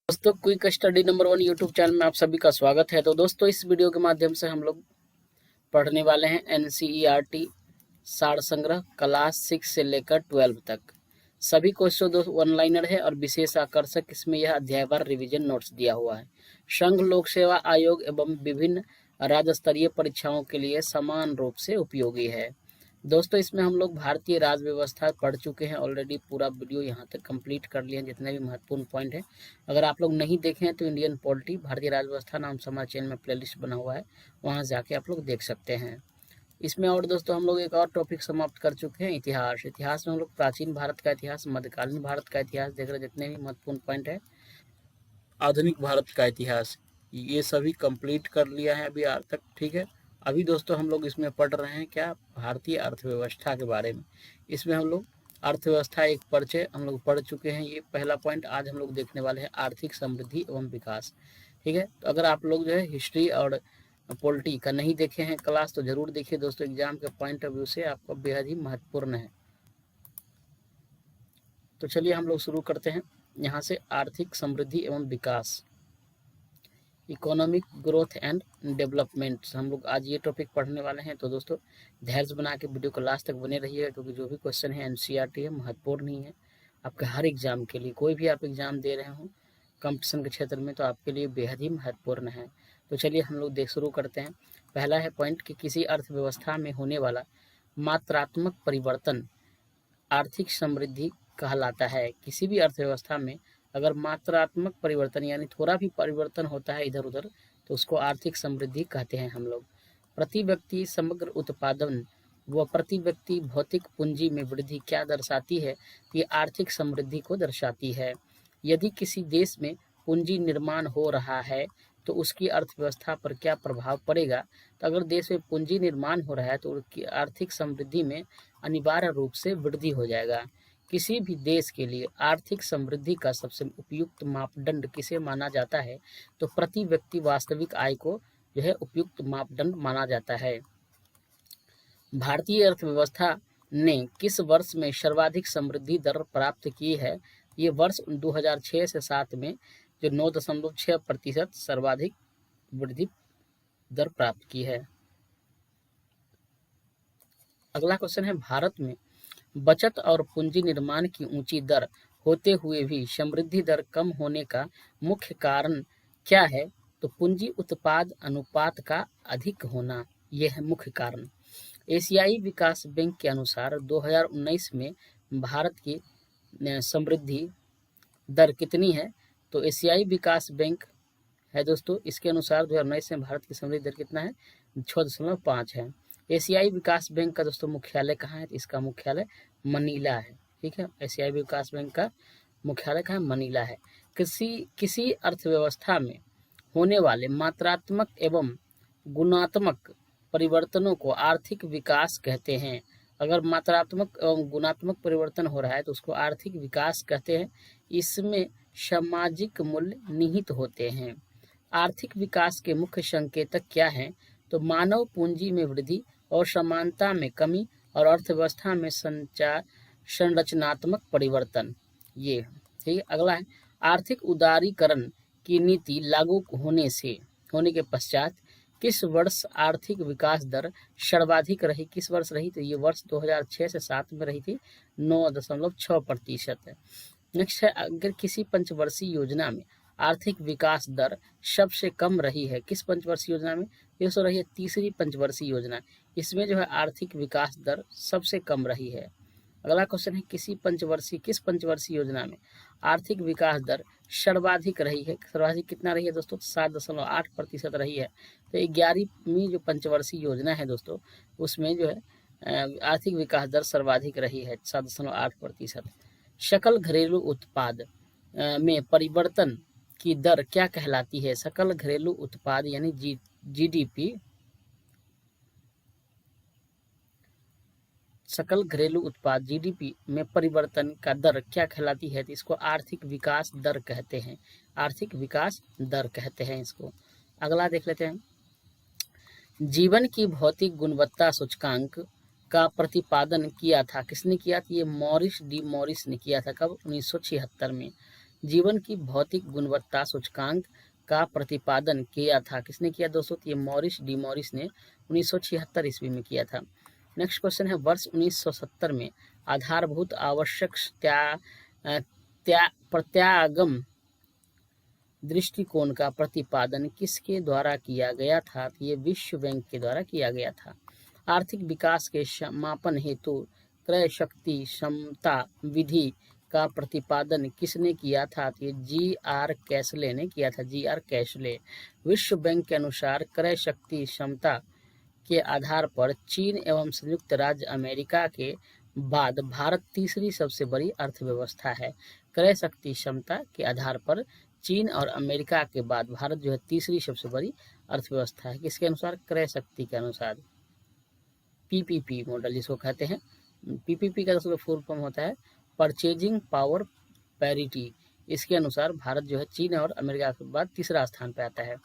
दोस्तों, quick study number 1 YouTube channel में आप सभी का स्वागत है। तो दोस्तों, इस वीडियो के माध्यम से हम लोग पढ़ने वाले हैं एनसीईआरटी सार संग्रह क्लास 6 से लेकर 12 तक। सभी क्वेश्चन दोस्तों वन लाइनर है और विशेष आकर्षक इसमें यह अध्यायवार रिवीजन नोट्स दिया हुआ है। संघ लोक सेवा आयोग एवं विभिन्न राज्य स्तरीय परीक्षाओं के लिए समान रूप से उपयोगी है। दोस्तों, इसमें हम लोग भारतीय राज्य व्यवस्था पढ़ चुके हैं ऑलरेडी। पूरा वीडियो यहाँ तक कंप्लीट कर लिए हैं, जितने भी महत्वपूर्ण पॉइंट है। अगर आप लोग नहीं देखे हैं तो इंडियन पॉलिटी भारतीय राज्य व्यवस्था नाम से हमारे चैनल में प्लेलिस्ट बना हुआ है, वहाँ जाके आप लोग देख सकते हैं। इसमें और दोस्तों हम लोग एक और टॉपिक समाप्त कर चुके हैं, इतिहास। इतिहास में हम लोग प्राचीन भारत का इतिहास, मध्यकालीन भारत का इतिहास देख रहे, जितने भी महत्वपूर्ण पॉइंट है, आधुनिक भारत का इतिहास, ये सभी कंप्लीट कर लिया है अभी आज तक। ठीक है, अभी दोस्तों हम लोग इसमें पढ़ रहे हैं क्या, भारतीय अर्थव्यवस्था के बारे में। इसमें हम लोग अर्थव्यवस्था एक परिचय हम लोग पढ़ चुके हैं, ये पहला पॉइंट। आज हम लोग देखने वाले हैं आर्थिक समृद्धि एवं विकास। ठीक है, तो अगर आप लोग जो है हिस्ट्री और पॉलिटी का नहीं देखे हैं क्लास तो जरूर देखिए दोस्तों, एग्जाम के पॉइंट ऑफ व्यू से आपका बेहद ही महत्वपूर्ण है। तो चलिए हम लोग शुरू करते हैं यहाँ से। आर्थिक समृद्धि एवं विकास, इकोनॉमिक ग्रोथ एंड डेवलपमेंट, हम लोग आज ये टॉपिक पढ़ने वाले हैं। तो दोस्तों धैर्य बना के वीडियो को लास्ट तक बने रहिएगा, क्योंकि जो भी क्वेश्चन है एनसीईआरटी है, महत्वपूर्ण ही है आपके हर एग्जाम के लिए। कोई भी आप एग्जाम दे रहे हो कंपटीशन के क्षेत्र में तो आपके लिए बेहद ही महत्वपूर्ण है। तो चलिए हम लोग शुरू करते हैं। पहला है पॉइंट कि किसी अर्थव्यवस्था में होने वाला मात्रात्मक परिवर्तन आर्थिक समृद्धि कहलाता है। किसी भी अर्थव्यवस्था में अगर मात्रात्मक परिवर्तन यानी थोड़ा भी परिवर्तन होता है इधर उधर, तो उसको आर्थिक समृद्धि कहते हैं हम लोग। प्रति व्यक्ति समग्र उत्पादन व प्रति व्यक्ति भौतिक पूंजी में वृद्धि क्या दर्शाती है? ये आर्थिक समृद्धि को दर्शाती है। यदि किसी देश में पूंजी निर्माण हो रहा है तो उसकी अर्थव्यवस्था पर क्या प्रभाव पड़ेगा? तो अगर देश में पूंजी निर्माण हो रहा है तो उसकी आर्थिक समृद्धि में अनिवार्य रूप से वृद्धि हो जाएगा। किसी भी देश के लिए आर्थिक समृद्धि का सबसे उपयुक्त मापदंड किसे माना जाता है? तो प्रति व्यक्ति वास्तविक आय को जो है उपयुक्त मापदंड माना जाता है। भारतीय अर्थव्यवस्था ने किस वर्ष में सर्वाधिक समृद्धि दर प्राप्त की है? ये वर्ष 2006 से 7 में जो 9.6% सर्वाधिक वृद्धि दर प्राप्त की है। अगला क्वेश्चन है, भारत में बचत और पूंजी निर्माण की ऊंची दर होते हुए भी समृद्धि दर कम होने का मुख्य कारण क्या है? तो पूंजी उत्पाद अनुपात का अधिक होना, यह है मुख्य कारण। एशियाई विकास बैंक के अनुसार 2019 में भारत की समृद्धि दर कितनी है? तो एशियाई विकास बैंक है दोस्तों, इसके अनुसार 2019 में भारत की समृद्धि दर कितना है? 6.5 है। एशियाई विकास बैंक का दोस्तों मुख्यालय कहाँ है? तो इसका मुख्यालय मनीला है। ठीक है, एशियाई विकास बैंक का मुख्यालय कहाँ है? मनीला है। किसी अर्थव्यवस्था में होने वाले मात्रात्मक एवं गुणात्मक परिवर्तनों को आर्थिक विकास कहते हैं। अगर मात्रात्मक एवं गुणात्मक परिवर्तन हो रहा है तो उसको आर्थिक विकास कहते हैं। इसमें सामाजिक मूल्य निहित होते हैं। आर्थिक विकास के मुख्य संकेतक क्या हैं? तो मानव पूंजी में वृद्धि और समानता में कमी और अर्थव्यवस्था में संरचनात्मक परिवर्तन, ये ठीक है। अगला है, आर्थिक उदारीकरण की नीति लागू होने के पश्चात किस वर्ष आर्थिक विकास दर सर्वाधिक रही? किस वर्ष रही? तो ये वर्ष 2006 से 7 में रही थी, 9.6%। नेक्स्ट है, अगर किसी पंचवर्षीय योजना में आर्थिक विकास दर सबसे कम रही है, किस पंचवर्षीय योजना में? ये सो रही है तीसरी पंचवर्षीय योजना, इसमें जो है आर्थिक विकास दर सबसे कम रही है। अगला क्वेश्चन है, किस पंचवर्षीय योजना में आर्थिक विकास दर सर्वाधिक रही है? सर्वाधिक कितना रही है दोस्तों? 7.8% रही है। तो 11वीं जो पंचवर्षीय योजना है दोस्तों, उसमें जो है आर्थिक विकास दर सर्वाधिक रही है, 7.8%। सकल घरेलू उत्पाद में परिवर्तन की दर क्या कहलाती है? सकल घरेलू उत्पाद यानी जीडीपी, सकल घरेलू उत्पाद जीडीपी में परिवर्तन का दर क्या कहलाती है? तो इसको आर्थिक विकास दर कहते हैं। आर्थिक विकास दर कहते हैं इसको। अगला देख लेते हैं, जीवन की भौतिक गुणवत्ता सूचकांक का प्रतिपादन किया था, किसने किया था? ये मॉरिस डी मॉरिस ने किया था। कब? 1976 में। जीवन की भौतिक गुणवत्ता सूचकांक का प्रतिपादन किया था? किसने किया दोस्तों? ये मॉरिस डी मॉरिस ने 1976 ईस्वी में किया था। नेक्स्ट क्वेश्चन है, वर्ष 1970 में आधारभूत आवश्यक प्रत्यागम दृष्टिकोण का प्रतिपादन किसके द्वारा किया गया था? ये विश्व बैंक के द्वारा किया गया था। आर्थिक विकास के मापन हेतु क्रय शक्ति क्षमता विधि का प्रतिपादन किसने किया था? ये जी.आर. कैसले ने किया था। जी.आर. कैसले। विश्व बैंक के अनुसार क्रय शक्ति क्षमता के आधार पर चीन एवं संयुक्त राज्य अमेरिका के बाद भारत तीसरी सबसे बड़ी अर्थव्यवस्था है। क्रय शक्ति क्षमता के आधार पर चीन और अमेरिका के बाद भारत जो है तीसरी सबसे बड़ी अर्थव्यवस्था है। किसके अनुसार? क्रय शक्ति के अनुसार। पीपीपी मॉडल जिसको कहते हैं। पीपीपी का दोस्तों फुल फॉर्म होता है परचेजिंग पावर पैरिटी। इसके अनुसार भारत जो है चीन और अमेरिका के बाद तीसरा स्थान पर आता है।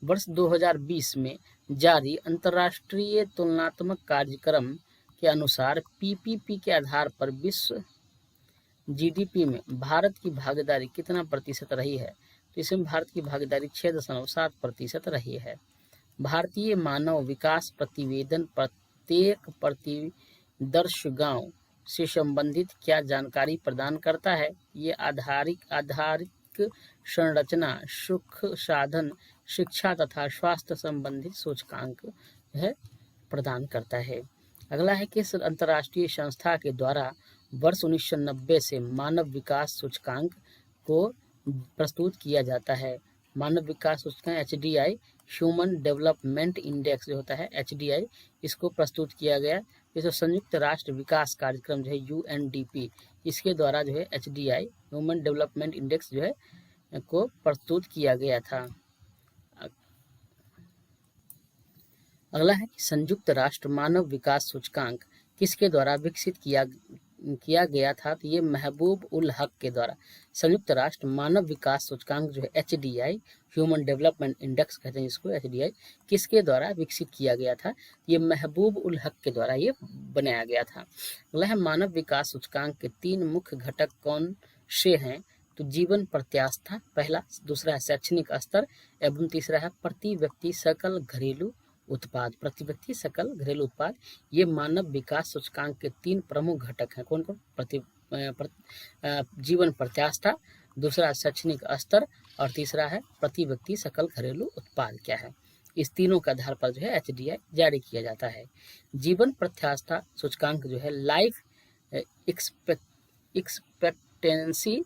वर्ष 2020 में जारी अंतर्राष्ट्रीय तुलनात्मक कार्यक्रम के अनुसार पीपीपी के आधार पर विश्व जीडीपी में भारत की भागीदारी कितना प्रतिशत रही है? तो इसमें भारत की भागीदारी 6.7% रही है। भारतीय मानव विकास प्रतिवेदन प्रत्येक प्रतिदर्शगांव से संबंधित क्या जानकारी प्रदान करता है? ये आधारिक संरचना, सुख साधन, शिक्षा तथा स्वास्थ्य संबंधित सूचकांक है प्रदान करता है। अगला है किस अंतर्राष्ट्रीय संस्था के द्वारा वर्ष 1990 से मानव विकास सूचकांक को प्रस्तुत किया जाता है? मानव विकास सूचकांक HDI, ह्यूमन डेवलपमेंट इंडेक्स जो होता है HDI, इसको प्रस्तुत किया गया। जैसे संयुक्त राष्ट्र विकास कार्यक्रम जो है UNDP, इसके द्वारा जो है HDI, ह्यूमन डेवलपमेंट इंडेक्स जो है को प्रस्तुत किया गया था। अगला है कि संयुक्त राष्ट्र मानव विकास सूचकांक किसके द्वारा विकसित किया गया था? तो ये महबूब उल हक के द्वारा। संयुक्त राष्ट्र मानव विकास सूचकांक जो है HDI, ह्यूमन डेवलपमेंट इंडेक्स कहते हैं इसको HDI, किसके द्वारा विकसित किया गया था? ये महबूब उल हक के द्वारा ये बनाया गया था। अगला है मानव विकास सूचकांक के 3 मुख्य घटक कौन से हैं? तो जीवन प्रत्याशा पहला, दूसरा है शैक्षणिक स्तर एवं तीसरा है प्रति व्यक्ति सकल घरेलू उत्पाद। प्रति व्यक्ति सकल घरेलू उत्पाद, ये मानव विकास सूचकांक के 3 प्रमुख घटक हैं। कौन कौन? जीवन प्रत्याशा, दूसरा शैक्षणिक स्तर और तीसरा है प्रति व्यक्ति सकल घरेलू उत्पाद क्या है। इस तीनों के आधार पर जो है HDI जारी किया जाता है। जीवन प्रत्याशा सूचकांक जो है लाइफ एक्सपेक्टेंसी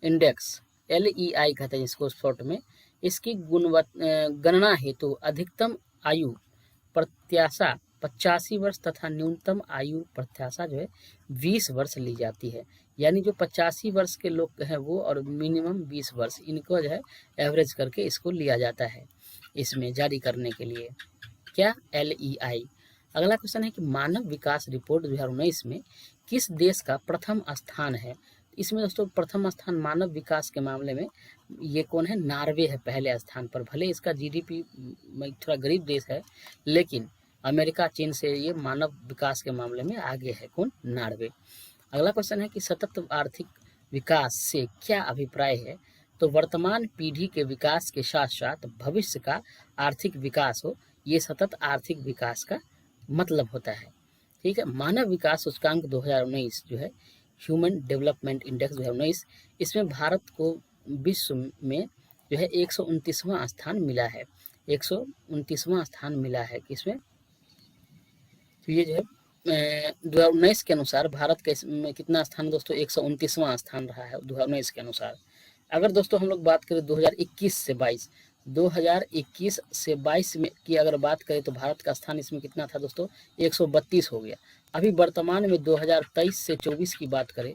इंडेक्स LEI कहते हैं इसको शॉर्ट में। इसकी गणना हेतु अधिकतम आयु प्रत्याशा 85 वर्ष तथा न्यूनतम आयु प्रत्याशा जो है 20 वर्ष ली जाती है। यानी जो 85 वर्ष के लोग हैं वो और मिनिमम 20 वर्ष, इनको जो है एवरेज करके इसको लिया जाता है इसमें जारी करने के लिए। क्या? LEI। अगला क्वेश्चन है कि मानव विकास रिपोर्ट 2019 में किस देश का प्रथम स्थान है? इसमें दोस्तों प्रथम स्थान मानव विकास के मामले में ये कौन है? नॉर्वे है पहले स्थान पर। भले इसका GDP थोड़ा गरीब देश है, लेकिन अमेरिका चीन से ये मानव विकास के मामले में आगे है। कौन? नॉर्वे। अगला क्वेश्चन है कि सतत आर्थिक विकास से क्या अभिप्राय है? तो वर्तमान पीढ़ी के विकास के साथ साथ भविष्य का आर्थिक विकास हो, ये सतत आर्थिक विकास का मतलब होता है। ठीक है। मानव विकास सूचकांक 2019 जो है ह्यूमन डेवलपमेंट इंडेक्स 2019, इसमें भारत को विश्व में जो है 129वां स्थान मिला है। 129वां स्थान मिला है किसमें? तो ये जो है 2019 के अनुसार भारत का इसमें कितना स्थान दोस्तों? 129वां स्थान रहा है 2019 के अनुसार। अगर दोस्तों हम लोग बात करें 2021 से 22 में की अगर बात करें तो भारत का स्थान इसमें कितना था दोस्तों? 132 हो गया। अभी वर्तमान में 2023 से 24 की बात करें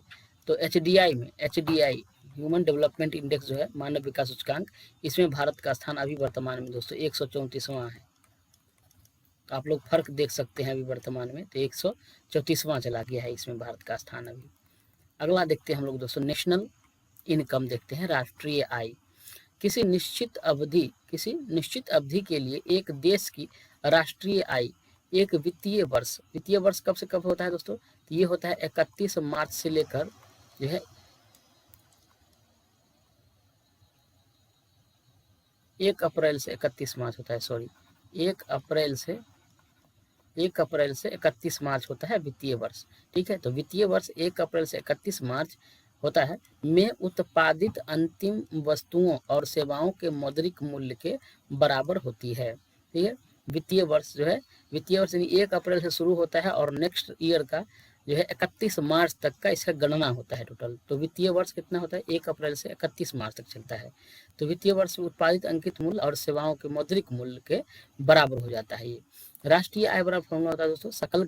तो HDI ह्यूमन डेवलपमेंट इंडेक्स जो है मानव विकास सूचकांक, इसमें भारत का स्थान अभी वर्तमान में दोस्तों 134वां है। तो आप लोग फर्क देख सकते हैं अभी वर्तमान में, तो 134वां चला गया है इसमें भारत का स्थान अभी। अगला देखते हैं हम लोग दोस्तों नेशनल इनकम देखते हैं, राष्ट्रीय आय। किसी निश्चित अवधि के लिए एक देश की राष्ट्रीय आय एक वित्तीय वर्ष कब से कब होता है दोस्तों? तो ये होता है 31 मार्च से लेकर जो है 1 अप्रैल से 31 मार्च होता है, सॉरी 1 अप्रैल से 31 मार्च होता है वित्तीय वर्ष। ठीक है, तो वित्तीय वर्ष 1 अप्रैल से 31 मार्च होता है में उत्पादित अंतिम वस्तुओं और सेवाओं के मौद्रिक मूल्य के बराबर होती है। ठीक है, वित्तीय वर्ष जो है, वित्तीय वर्ष यानी 1 अप्रैल से शुरू होता है और नेक्स्ट ईयर का जो है 31 मार्च तक का इसका गणना होता है टोटल। तो वित्तीय वर्ष कितना होता है, 1 अप्रैल से 31 मार्च तक चलता है। तो वित्तीय वर्ष में उत्पादित अंकित मूल्य और सेवाओं के मौद्रिक मूल्य के बराबर हो जाता है ये। राष्ट्रीय आय बराबर फॉर्मूला होता है दोस्तों, सकल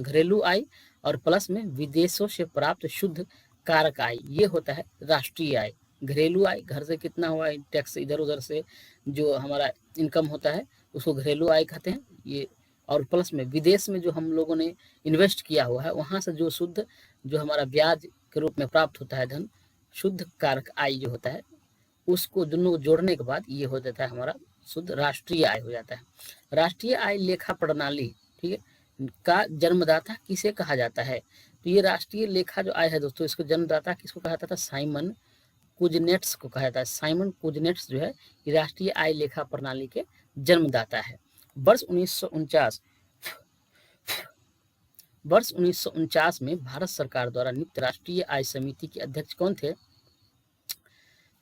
घरेलू आय और प्लस में विदेशों से प्राप्त शुद्ध कारक आय, ये होता है राष्ट्रीय आय। घरेलू आय, घर से कितना हुआ टैक्स इधर उधर से जो हमारा इनकम होता है उसको घरेलू आय कहते हैं ये। और प्लस में विदेश में जो हम लोगों ने इन्वेस्ट किया हुआ है वहां से जो शुद्ध जो हमारा ब्याज के रूप में प्राप्त होता है धन, शुद्ध कारक आय जो होता है, उसको दोनों जोड़ने के बाद ये हो जाता है हमारा शुद्ध राष्ट्रीय आय हो जाता है। राष्ट्रीय आय लेखा प्रणाली, ठीक है, का जन्मदाता किसे कहा जाता है? तो ये राष्ट्रीय लेखा जो आय है दोस्तों, इसको जन्मदाता किसको कहा जाता था? साइमन कुजनेट्स को कहा जाता है। साइमन कुजनेट्स जो है ये राष्ट्रीय आय लेखा प्रणाली के जन्मदाता है। वर्ष 1949 में भारत सरकार द्वारा नियुक्त राष्ट्रीय आय समिति के अध्यक्ष कौन थे?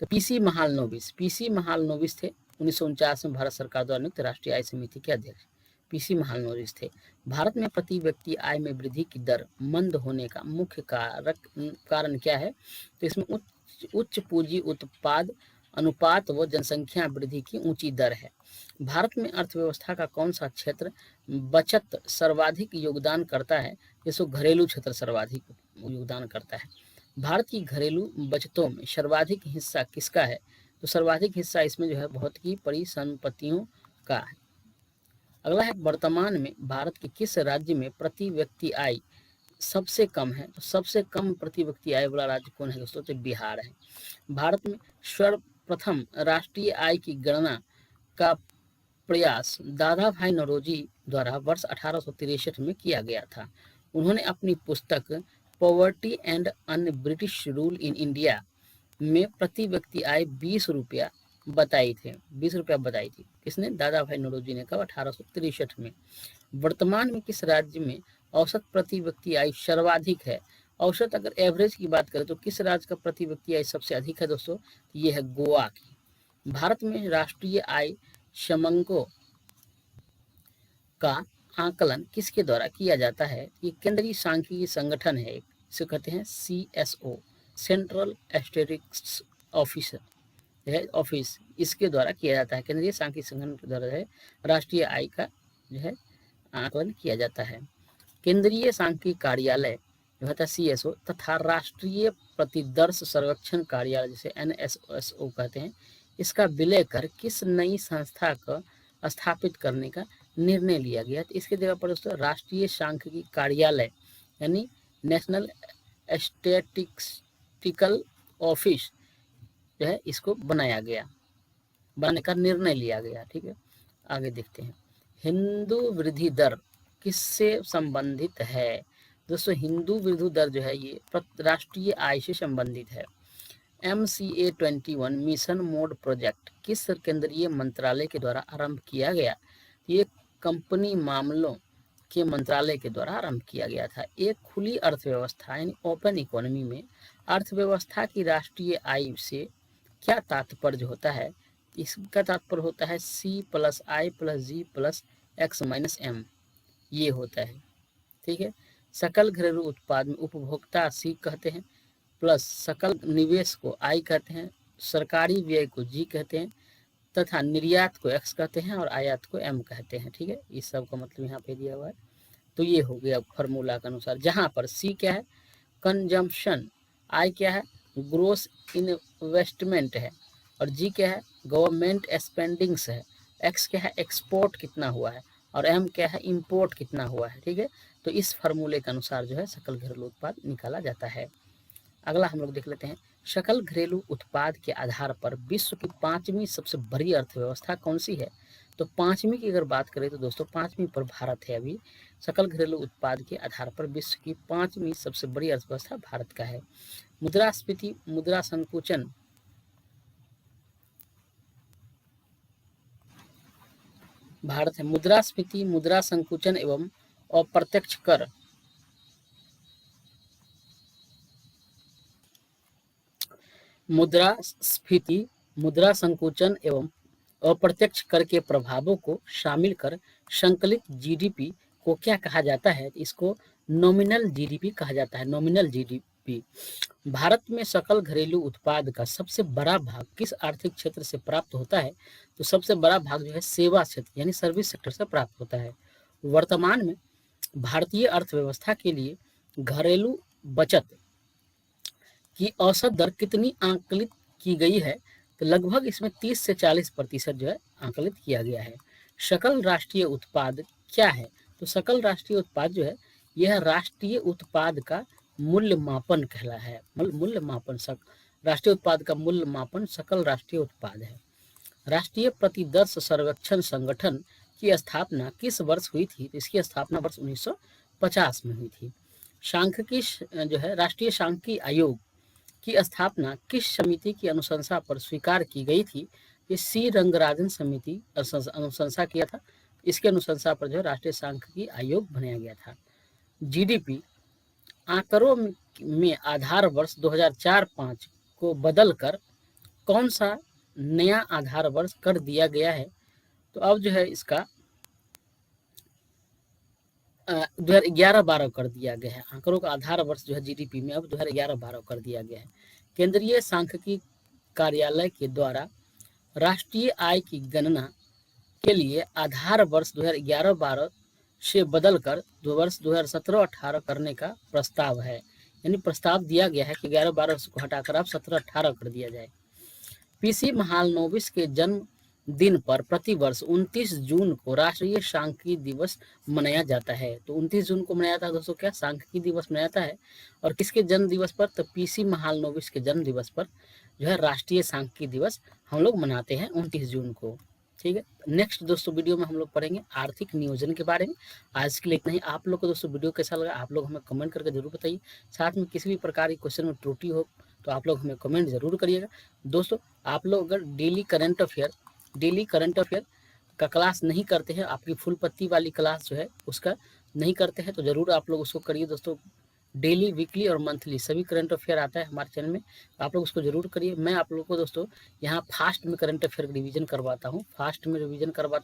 तो पीसी महालनोबिस थे। 1949 में भारत सरकार द्वारा नियुक्त राष्ट्रीय आय समिति के अध्यक्ष पीसी महालनोबिस थे। भारत में प्रति व्यक्ति आय में वृद्धि की दर मंद होने का मुख्य कारण क्या है? तो इसमें उच्च पूंजी उत्पाद अनुपात व जनसंख्या वृद्धि की ऊंची दर है। भारत में अर्थव्यवस्था का कौन सा क्षेत्र बचत सर्वाधिक योगदान करता है? जिसको घरेलू क्षेत्र सर्वाधिक योगदान करता है। भारत की घरेलू बचतों में सर्वाधिक हिस्सा किसका है? तो सर्वाधिक हिस्सा इसमें जो है बहुत की परिसंपत्तियों का है। अगला है, वर्तमान में भारत के किस राज्य में प्रति व्यक्ति आय सबसे कम है? तो सबसे कम प्रति व्यक्ति आय वाला राज्य कौन है दोस्तों? तो बिहार है। भारत में सर्वप्रथम राष्ट्रीय आय की गणना का प्रयास दादा भाई नौरोजी द्वारा वर्ष 1863 में किया गया था। उन्होंने अपनी पुस्तक poverty and un British rule in India में प्रति व्यक्ति आय 20 रुपया बताई थी। 20 रुपया बताई थी किसने? दादा भाई नौरोजी ने कहा 1863 में। वर्तमान में किस राज्य में औसत प्रति व्यक्ति आय सर्वाधिक है? औसत अगर एवरेज की बात करें तो किस राज्य का प्रति व्यक्ति आय सबसे अधिक है दोस्तों? ये है गोवा की। भारत में राष्ट्रीय आय समंको का आकलन किसके द्वारा किया जाता है? ये केंद्रीय सांख्यिकी संगठन है, इसे कहते हैं CSO, सेंट्रल स्टैटिस्टिक्स ऑफिस, इसके द्वारा किया जाता है। केंद्रीय सांख्यिकी संगठन के द्वारा है राष्ट्रीय आय का जो है आकलन किया जाता है। केंद्रीय सांख्यिकी कार्यालय जो होता है CSO तथा राष्ट्रीय प्रतिदर्श सर्वेक्षण कार्यालय जिसे NSO कहते हैं, इसका विलय कर किस नई संस्था को स्थापित करने का निर्णय लिया गया? तो इसके जगह पर दोस्तों राष्ट्रीय सांख्यिकी कार्यालय यानी नेशनल स्टैटिस्टिकल ऑफिस जो है इसको बनाने का निर्णय लिया गया। ठीक है, आगे देखते हैं। हिंदू वृद्धि दर किससे संबंधित है? दोस्तों हिंदू वृद्धि दर जो है ये राष्ट्रीय आय से संबंधित है। MCA 21 मिशन मोड प्रोजेक्ट किस केंद्रीय मंत्रालय के द्वारा आरंभ किया गया? ये कंपनी मामलों के मंत्रालय के द्वारा आरंभ किया गया था। एक खुली अर्थव्यवस्था यानी ओपन इकोनॉमी में अर्थव्यवस्था की राष्ट्रीय आय से क्या तात्पर्य होता है? इसका तात्पर्य होता है C+I+G+X-M, ये होता है। ठीक है, सकल घरेलू उत्पाद में उपभोक्ता C कहते हैं, प्लस सकल निवेश को I कहते हैं, सरकारी व्यय को G कहते हैं तथा निर्यात को X कहते हैं और आयात को M कहते हैं। ठीक है, इस सब का मतलब यहाँ पे दिया हुआ है। तो ये हो गया फॉर्मूला के अनुसार, जहाँ पर C क्या है? कंजम्पशन, I क्या है? ग्रोस इन्वेस्टमेंट है और G क्या है? गवर्नमेंट स्पेंडिंग्स है, X क्या है? एक्सपोर्ट कितना हुआ है और M क्या है? इंपोर्ट कितना हुआ है। ठीक है, तो इस फार्मूले के अनुसार जो है सकल घरेलू उत्पाद निकाला जाता है। अगला हम लोग देख लेते हैं, सकल घरेलू उत्पाद के आधार पर विश्व की 5वीं सबसे बड़ी अर्थव्यवस्था कौन सी है? तो 5वीं की अगर बात करें तो दोस्तों 5वीं पर भारत है। अभी सकल घरेलू उत्पाद के आधार पर विश्व की 5वीं सबसे बड़ी अर्थव्यवस्था भारत का है। मुद्रास्फीति, मुद्रा संकुचन भारत है। मुद्रास्फीति, मुद्रा संकुचन एवं अप्रत्यक्ष कर। मुद्रास्फीति, मुद्रा संकुचन एवं अप्रत्यक्ष कर के प्रभावों को शामिल कर संकलित जीडीपी को क्या कहा जाता है? इसको नॉमिनल जीडीपी कहा जाता है। Nominal GDP. भारत में सकल घरेलू उत्पाद का सबसे बड़ा भाग किस आर्थिक क्षेत्र से प्राप्त होता है? तो सबसे बड़ा भाग जो है सेवा क्षेत्र यानी सर्विस सेक्टर से प्राप्त होता है। वर्तमान में भारतीय अर्थव्यवस्था के लिए घरेलू बचत की औसत दर कितनी आंकलित की गई है? तो लगभग इसमें 30 से 40% जो है आंकलित किया गया है। सकल राष्ट्रीय उत्पाद क्या है? तो सकल राष्ट्रीय उत्पाद जो है यह राष्ट्रीय उत्पाद का मूल्य मापन कहला है। मूल्य मापन राष्ट्रीय उत्पाद का मूल्य मापन सकल राष्ट्रीय उत्पाद है। राष्ट्रीय प्रतिदर्श सर्वेक्षण संगठन की स्थापना किस वर्ष हुई थी? तो इसकी स्थापना वर्ष 1950 में हुई थी। सांख्यिकी जो है राष्ट्रीय सांख्यिकी आयोग की स्थापना किस समिति की अनुशंसा पर स्वीकार की गई थी? ये सी रंगराजन समिति अनुशंसा किया था। इसके अनुशंसा पर जो राष्ट्रीय सांख्यिकी आयोग बनाया गया था। जीडीपी आंकड़ों में आधार वर्ष 2004-5 को बदलकर कौन सा नया आधार वर्ष कर दिया गया है? तो अब जो है इसका 2011-12 कर दिया गया है। आंकड़ों का आधार वर्ष जो है जीडीपी में अब 2011-12 कर दिया गया है। केंद्रीय सांख्यिकी कार्यालय के द्वारा राष्ट्रीय आय की गणना के लिए आधार वर्ष 2011-12 से बदलकर वर्ष 2017-18 करने का प्रस्ताव है। यानी प्रस्ताव दिया गया है कि 11-12 को हटाकर अब 17-18 कर दिया जाए। पीसी महालनोबिस के जन्म दिन पर प्रतिवर्ष 29 जून को राष्ट्रीय सांख्यिकी दिवस मनाया जाता है। तो 29 जून को मनाया जाता है दोस्तों, क्या सांख्यिकी दिवस मनाया जाता है। और किसके जन्म दिवस पर? तो पीसी महालनोबिस के जन्म दिवस पर जो है राष्ट्रीय सांख्यिकी दिवस हम लोग मनाते हैं 29 जून को। ठीक है। नेक्स्ट दोस्तों वीडियो में हम लोग पढ़ेंगे आर्थिक नियोजन के बारे में। आज के लिए इतना ही। आप लोग को दोस्तों वीडियो कैसा लगा आप लोग हमें कमेंट करके जरूर बताइए। साथ में किसी भी प्रकार की क्वेश्चन में त्रुटि हो तो आप लोग हमें कमेंट जरूर करिएगा। दोस्तों आप लोग अगर डेली करंट अफेयर का क्लास नहीं करते हैं, आपकी फुल पत्ती वाली क्लास जो है उसका नहीं करते हैं, तो जरूर आप लोग उसको करिए दोस्तों। डेली, वीकली और मंथली सभी करंट अफेयर आता है हमारे चैनल में, आप लोग उसको जरूर करिए। मैं आप लोगों को दोस्तों यहाँ फास्ट में करंट अफेयर रिवीजन करवाता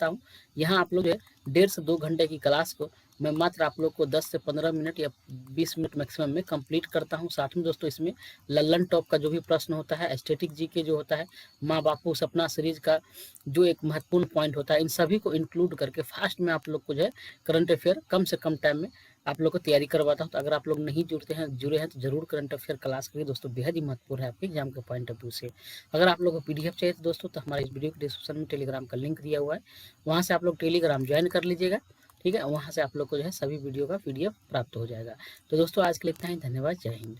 हूँ। यहाँ आप लोग जो है 1.5 से 2 घंटे की क्लास को मैं मात्र आप लोग को 10 से 15 मिनट या 20 मिनट मैक्सिमम में कंप्लीट करता हूँ। साथ में दोस्तों इसमें लल्लन टॉप का जो भी प्रश्न होता है, स्टैटिक जीके जो होता है, माँ बापू सपना सीरीज का जो एक महत्वपूर्ण पॉइंट होता है, इन सभी को इंक्लूड करके फास्ट में आप लोग को जो है करंट अफेयर कम से कम टाइम में आप लोग को तैयारी करवाता हूँ। तो अगर आप लोग नहीं जुड़े हैं तो जरूर करंट अफेयर क्लास करिए दोस्तों, बेहद ही महत्वपूर्ण है आपके एग्जाम के पॉइंट ऑफ व्यू से। अगर आप लोग को पीडीएफ चाहिए तो दोस्तों तो हमारे इस वीडियो के डिस्क्रिप्शन में टेलीग्राम का लिंक दिया हुआ है, वहाँ से आप लोग टेलीग्राम ज्वाइन कर लीजिएगा। ठीक है, वहाँ से आप लोग को जो है सभी वीडियो का पीडीएफ प्राप्त हो जाएगा। तो दोस्तों आज के लिए इतना ही। धन्यवाद। जय हिंद।